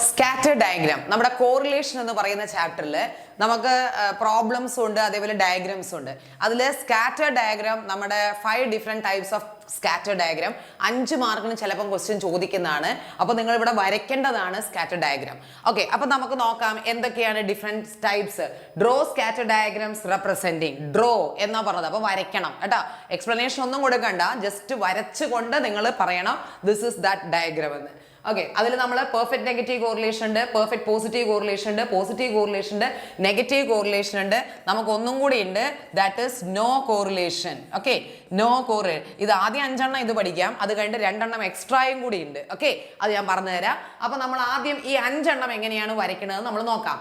Scatter diagram നമ്മുടെ correlation എന്ന് പറയുന്ന ചാപ്റ്ററിൽ നമുക്ക് പ്രോബ്ലംസ് ഉണ്ട്, അതേപോലെ ഡയഗ്രാംസ് ഉണ്ട്. അതിൽ സ്കാറ്റർ ഡയഗ്രാം നമ്മുടെ 5 different types of scatter diagram 5 മാർക്കിന് ചിലപ്പം ക്വസ്റ്റ്യൻ ചോദിക്കുന്നതാണ്. അപ്പോൾ നിങ്ങൾ ഇവിടെ വരയ്ക്കേണ്ടതാണ് സ്കാറ്റർ ഡയഗ്രാം. ഓക്കെ, അപ്പൊ നമുക്ക് നോക്കാം എന്തൊക്കെയാണ് different types. Draw scatter diagrams representing. Draw എന്നാ പറഞ്ഞത്, അപ്പൊ വരയ്ക്കണം കേട്ടോ. എക്സ്പ്ലനേഷൻ ഒന്നും കൊടുക്കണ്ട, ജസ്റ്റ് വരച്ചുകൊണ്ട് നിങ്ങൾ പറയണം ദിസ് ഇസ് ദാറ്റ് ഡയഗ്രാം എന്ന്. ഓക്കെ, അതിൽ നമ്മൾ പെർഫെക്റ്റ് നെഗറ്റീവ് കോറിലേഷൻ ഉണ്ട്, പെർഫെക്റ്റ് പോസിറ്റീവ് കോറിലേഷൻ ഉണ്ട്, പോസിറ്റീവ് കോറിലേഷൻ ഉണ്ട്, നെഗറ്റീവ് കോറിലേഷൻ ഉണ്ട്. നമുക്ക് ഒന്നും കൂടി ഉണ്ട്, that is no correlation. Okay, no correlation. ഇത് ആദ്യം 5 എണ്ണം ഇത് പഠിക്കാം, അത് കഴിഞ്ഞിട്ട് 2 എണ്ണം എക്സ്ട്രായും കൂടി ഉണ്ട്. ഓക്കെ, അത് ഞാൻ പറഞ്ഞു തരാം. അപ്പൊ നമ്മൾ ആദ്യം ഈ 5 എണ്ണം എങ്ങനെയാണ് വരയ്ക്കുന്നത് നമ്മൾ നോക്കാം.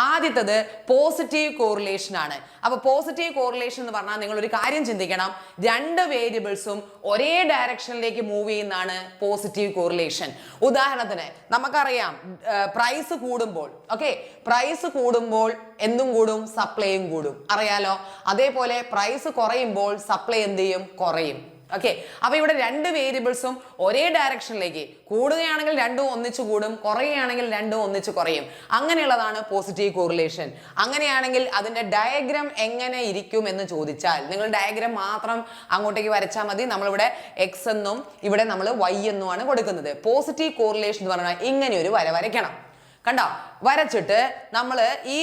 ആദ്യത്തത് പോസിറ്റീവ് കോറിലേഷൻ ആണ്. അപ്പൊ പോസിറ്റീവ് കോറിലേഷൻ എന്ന് പറഞ്ഞാൽ നിങ്ങൾ ഒരു കാര്യം ചിന്തിക്കണം, 2 വേരിയബിൾസും ഒരേ ഡയറക്ഷനിലേക്ക് മൂവ് ചെയ്യുന്നതാണ് പോസിറ്റീവ് കോറിലേഷൻ. ഉദാഹരണത്തിന് നമുക്കറിയാം പ്രൈസ് കൂടുമ്പോൾ, ഓക്കെ, പ്രൈസ് കൂടുമ്പോൾ എന്തും കൂടും, സപ്ലൈയും കൂടും, അറിയാലോ. അതേപോലെ പ്രൈസ് കുറയുമ്പോൾ സപ്ലൈ എന്ത് ചെയ്യും, കുറയും. ഓക്കെ, അപ്പൊ ഇവിടെ 2 വേരിയബിൾസും ഒരേ ഡയറക്ഷനിലേക്ക് കൂടുകയാണെങ്കിൽ 2 ഒന്നിച്ചു കൂടും, കുറയുകയാണെങ്കിൽ 2 ഒന്നിച്ചു കുറയും. അങ്ങനെയുള്ളതാണ് പോസിറ്റീവ് കോറിലേഷൻ. അങ്ങനെയാണെങ്കിൽ അതിന്റെ ഡയഗ്രാം എങ്ങനെ ഇരിക്കും എന്ന് ചോദിച്ചാൽ നിങ്ങൾ ഡയഗ്രാം മാത്രം അങ്ങോട്ടേക്ക് വരച്ചാൽ മതി. നമ്മളിവിടെ എക്സ് എന്നും ഇവിടെ നമ്മൾ വൈ എന്നുമാണ് കൊടുക്കുന്നത്. പോസിറ്റീവ് കോറിലേഷൻ എന്ന് പറഞ്ഞാൽ ഇങ്ങനെ ഒരു വര വരയ്ക്കണം. കണ്ടോ, വരച്ചിട്ട് നമ്മൾ ഈ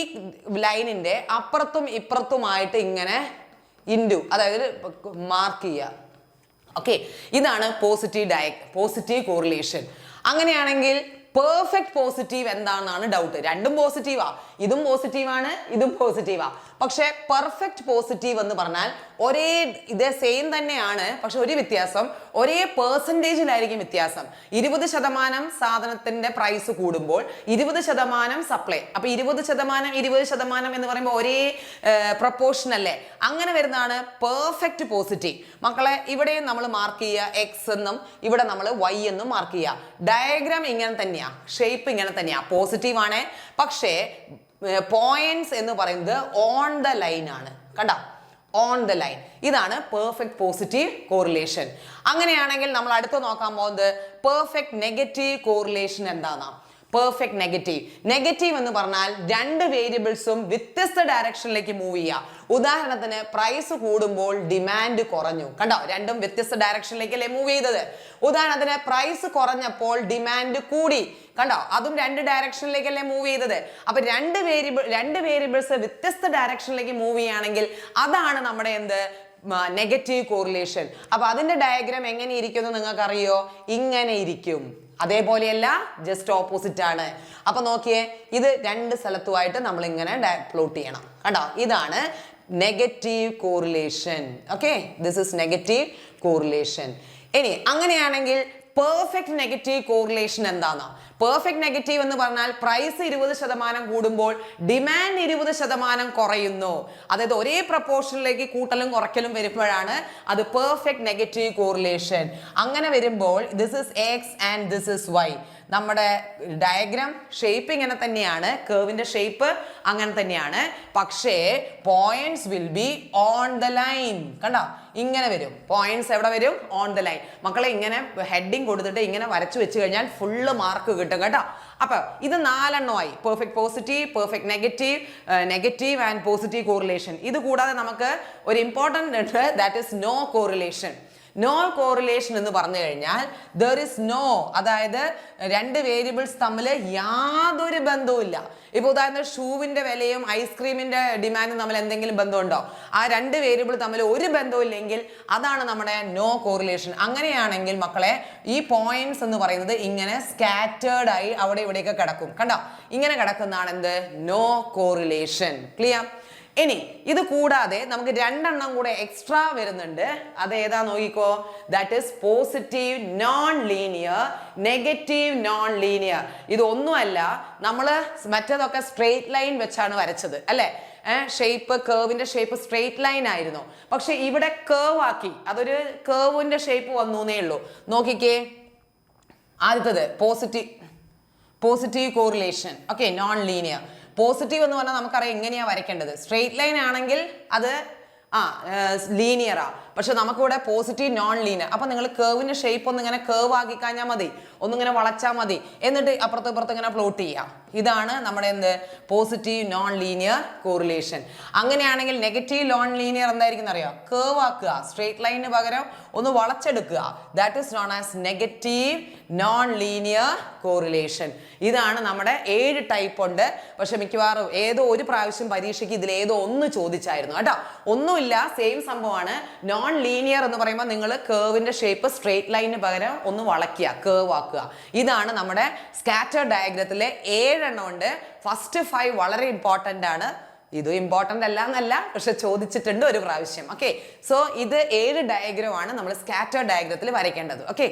ലൈനിന്റെ അപ്പുറത്തും ഇപ്പുറത്തുമായിട്ട് ഇങ്ങനെ ഇൻറ്റു, അതായത് മാർക്ക് ചെയ്യുക. ഓക്കെ, ഇതാണ് പോസിറ്റീവ് കോറിലേഷൻ. അങ്ങനെയാണെങ്കിൽ പെർഫെക്റ്റ് പോസിറ്റീവ് എന്താണെന്നാണ് ഡൗട്ട്. രണ്ടും പോസിറ്റീവാ, ഇതും പോസിറ്റീവാണ്, ഇതും പോസിറ്റീവാ. പക്ഷെ പെർഫെക്റ്റ് പോസിറ്റീവ് എന്ന് പറഞ്ഞാൽ ഒരേ ഇതേ സെയിം തന്നെയാണ്, പക്ഷെ ഒരു വ്യത്യാസം, ഒരേ പെർസെൻറ്റേജിലായിരിക്കും വ്യത്യാസം. 20% സാധനത്തിന്റെ പ്രൈസ് കൂടുമ്പോൾ 20% സപ്ലൈ. അപ്പൊ 20% എന്ന് പറയുമ്പോൾ ഒരേ പ്രൊപ്പോർഷൻ അല്ലേ. അങ്ങനെ വരുന്നതാണ് പെർഫെക്റ്റ് പോസിറ്റീവ്. മക്കളെ ഇവിടെയും നമ്മൾ മാർക്ക് ചെയ്യുക എക്സ് എന്നും ഇവിടെ നമ്മൾ വൈ എന്നും മാർക്ക് ചെയ്യുക. ഡയഗ്രാം ഇങ്ങനെ തന്നെയാ, ഷേപ്പ് ഇങ്ങനെ തന്നെയാ, പോസിറ്റീവ് ആണ്. പക്ഷേ പോയിന്റ്സ് എന്ന് പറയുന്നത് ഓൺ ദ ലൈൻ ആണ്. കണ്ടോ, ഓൺ ദ ലൈൻ. ഇതാണ് പെർഫെക്റ്റ് പോസിറ്റീവ് കോറിലേഷൻ. അങ്ങനെയാണെങ്കിൽ നമ്മൾ അടുത്ത് നോക്കാൻ പോകുന്നത് പെർഫെക്റ്റ് നെഗറ്റീവ് കോറിലേഷൻ എന്താണെന്നാ. പെർഫെക്റ്റ് നെഗറ്റീവ് എന്ന് പറഞ്ഞാൽ 2 വേരിയബിൾസും വ്യത്യസ്ത ഡയറക്ഷനിലേക്ക് മൂവ് ചെയ്യുക. ഉദാഹരണത്തിന് പ്രൈസ് കൂടുമ്പോൾ ഡിമാൻഡ് കുറഞ്ഞു. കണ്ടോ, രണ്ടും വ്യത്യസ്ത ഡയറക്ഷനിലേക്കല്ലേ മൂവ് ചെയ്തത്. ഉദാഹരണത്തിന് പ്രൈസ് കുറഞ്ഞപ്പോൾ ഡിമാൻഡ് കൂടി. കണ്ടോ, അതും 2 ഡയറക്ഷനിലേക്കല്ലേ മൂവ് ചെയ്തത്. അപ്പൊ 2 വേരിയബിൾസ് വ്യത്യസ്ത ഡയറക്ഷനിലേക്ക് മൂവ് ചെയ്യുകയാണെങ്കിൽ അതാണ് നമ്മുടെ എന്ത്, നെഗറ്റീവ് കോറിലേഷൻ. അപ്പൊ അതിന്റെ ഡയഗ്രാം എങ്ങനെ ഇരിക്കും നിങ്ങൾക്ക് അറിയോ, ഇങ്ങനെ ഇരിക്കും. അതേപോലെയല്ല, ജസ്റ്റ് ഓപ്പോസിറ്റ് ആണ്. അപ്പൊ നോക്കിയേ, ഇത് 2 സ്ഥലത്തുമായിട്ട് നമ്മൾ ഇങ്ങനെ പ്ലോട്ട് ചെയ്യണം. കണ്ടോ, ഇതാണ് negative correlation. Okay, this is negative correlation. ഇനി അങ്ങനെയാണെങ്കിൽ പെർഫെക്റ്റ് നെഗറ്റീവ് കോറിലേഷൻ എന്താണെന്നോ. പെർഫെക്റ്റ് നെഗറ്റീവ് എന്ന് പറഞ്ഞാൽ പ്രൈസ് 20% കൂടുമ്പോൾ ഡിമാൻഡ് 20% കുറയുന്നു. അതായത് ഒരേ പ്രപ്പോർഷനിലേക്ക് കൂട്ടലും കുറയ്ക്കലും വരുമ്പോഴാണ് അത് പെർഫെക്റ്റ് നെഗറ്റീവ് കോറിലേഷൻ. അങ്ങനെ വരുമ്പോൾ this is X and this is Y. നമ്മുടെ ഡയഗ്രാം ഷേപ്പ് ഇങ്ങനെ തന്നെയാണ്, കർവിന്റെ ഷേപ്പ് അങ്ങനെ തന്നെയാണ്. പക്ഷേ points will be on the line. കണ്ടോ, ഇങ്ങനെ വരും പോയിന്റ്സ്. എവിടെ വരും, ഓൺ ദ ലൈൻ. മക്കളെ ഇങ്ങനെ ഹെഡിങ് കൊടുത്തിട്ട് ഇങ്ങനെ വരച്ചു വെച്ച് കഴിഞ്ഞാൽ ഫുള്ള് മാർക്ക് കിട്ടും കേട്ടോ. അപ്പൊ ഇത് 4 എണ്ണമായി, perfect positive, perfect negative and positive correlation. ഇത് കൂടാതെ നമുക്ക് ഒരു ഇമ്പോർട്ടന്റ് ഉണ്ട്, that is no correlation. No correlation എന്ന് പറഞ്ഞു കഴിഞ്ഞാൽ ദർ ഇസ് നോ, അതായത് 2 വേരിയബിൾസ് തമ്മിൽ യാതൊരു ബന്ധവും ഇല്ല. ഇപ്പൊ ഉദാഹരണം ഷൂവിന്റെ വിലയും ഐസ്ക്രീമിന്റെ ഡിമാൻഡും തമ്മിൽ എന്തെങ്കിലും ബന്ധമുണ്ടോ? ആ 2 വേരിയബിൾ തമ്മിൽ ഒരു ബന്ധവും ഇല്ലെങ്കിൽ അതാണ് നമ്മുടെ നോ കോറിലേഷൻ. അങ്ങനെയാണെങ്കിൽ മക്കളെ ഈ പോയിന്റ്സ് എന്ന് പറയുന്നത് ഇങ്ങനെ സ്കാറ്റേർഡ് ആയി അവിടെ ഇവിടെയൊക്കെ കിടക്കും. കണ്ടോ, ഇങ്ങനെ കിടക്കുന്നതാണ് എന്ത്, നോ കോറിലേഷൻ. ക്ലിയർ? ഇനി ഇത് കൂടാതെ നമുക്ക് 2 എണ്ണം കൂടെ എക്സ്ട്രാ വരുന്നുണ്ട്. അത് ഏതാ നോക്കിക്കോ, that is positive non linear, negative non linear. ഇതൊന്നുമല്ല, നമ്മൾ മറ്റേതൊക്കെ സ്ട്രെയിറ്റ് ലൈൻ വെച്ചാണ് വരച്ചത് അല്ലെ. ഷേപ്പ്, കർവിന്റെ ഷേപ്പ് സ്ട്രെയിറ്റ് ലൈൻ ആയിരുന്നു. പക്ഷെ ഇവിടെ കർവ് ആക്കി, അതൊരു കർവിന്റെ ഷേപ്പ് വന്നേ ഉള്ളൂ. നോക്കിക്കേ, ആദ്യത്തത് positive correlation. Okay, non linear. Positive എന്ന് പറഞ്ഞാൽ നമുക്കറിയാം എങ്ങനെയാ വരയ്ക്കേണ്ടത്. സ്ട്രെയിറ്റ് ലൈൻ ആണെങ്കിൽ അത് ലീനിയറാ. പക്ഷെ നമുക്കിവിടെ പോസിറ്റീവ് നോൺ ലീനിയർ. അപ്പൊ നിങ്ങൾ കേവിന്റെ ഷേപ്പ് ഒന്ന് ഇങ്ങനെ കേവ് ആക്കി കഴിഞ്ഞാൽ മതി, ഒന്നിങ്ങനെ വളച്ചാൽ മതി, എന്നിട്ട് അപ്പുറത്ത് ഇപ്പുറത്ത് ഇങ്ങനെ പ്ലോട്ട് ചെയ്യാം. ഇതാണ് നമ്മുടെ എന്ത് പോസിറ്റീവ് നോൺ ലീനിയർ കോറിലേഷൻ. അങ്ങനെയാണെങ്കിൽ നെഗറ്റീവ് നോൺ ലീനിയർ എന്തായിരിക്കും അറിയാം? കേവ് ആക്കുക, സ്ട്രേറ്റ് ലൈനിന് പകരം ഒന്ന് വളച്ചെടുക്കുക. That is known as negative non linear correlation. ഇതാണ് നമ്മുടെ 7 ടൈപ്പ് ഉണ്ട്. പക്ഷെ മിക്കവാറും ഏതോ ഒരു പ്രാവശ്യം പരീക്ഷയ്ക്ക് ഇതിൽ ഏതോ ഒന്ന് ചോദിച്ചായിരുന്നു കേട്ടോ. ഒന്നുമില്ല, സെയിം സംഭവമാണ്. നോൺ ലീനിയർ എന്ന് പറയുമ്പോൾ നിങ്ങൾ കേവിന്റെ ഷേപ്പ് സ്ട്രേറ്റ് ലൈനിന് പകരം ഒന്ന് വളയ്ക്കുക, കേവ് ആക്കുക. ഇതാണ് നമ്മുടെ സ്കാറ്റർ ഡയഗ്രത്തിലെ 7 എണ്ണം ഉണ്ട്. ഫസ്റ്റ് 5 വളരെ ഇമ്പോർട്ടൻ്റ് ആണ്. ഇത് ഇമ്പോർട്ടൻ്റ് അല്ല എന്നല്ല, പക്ഷെ ചോദിച്ചിട്ടുണ്ട് ഒരു പ്രാവശ്യം. ഓക്കെ, സോ ഇത് 7 ഡയഗ്രമാണ് നമ്മൾ സ്കാറ്റർ ഡയഗ്രത്തിൽ വരയ്ക്കേണ്ടത്. ഓക്കെ.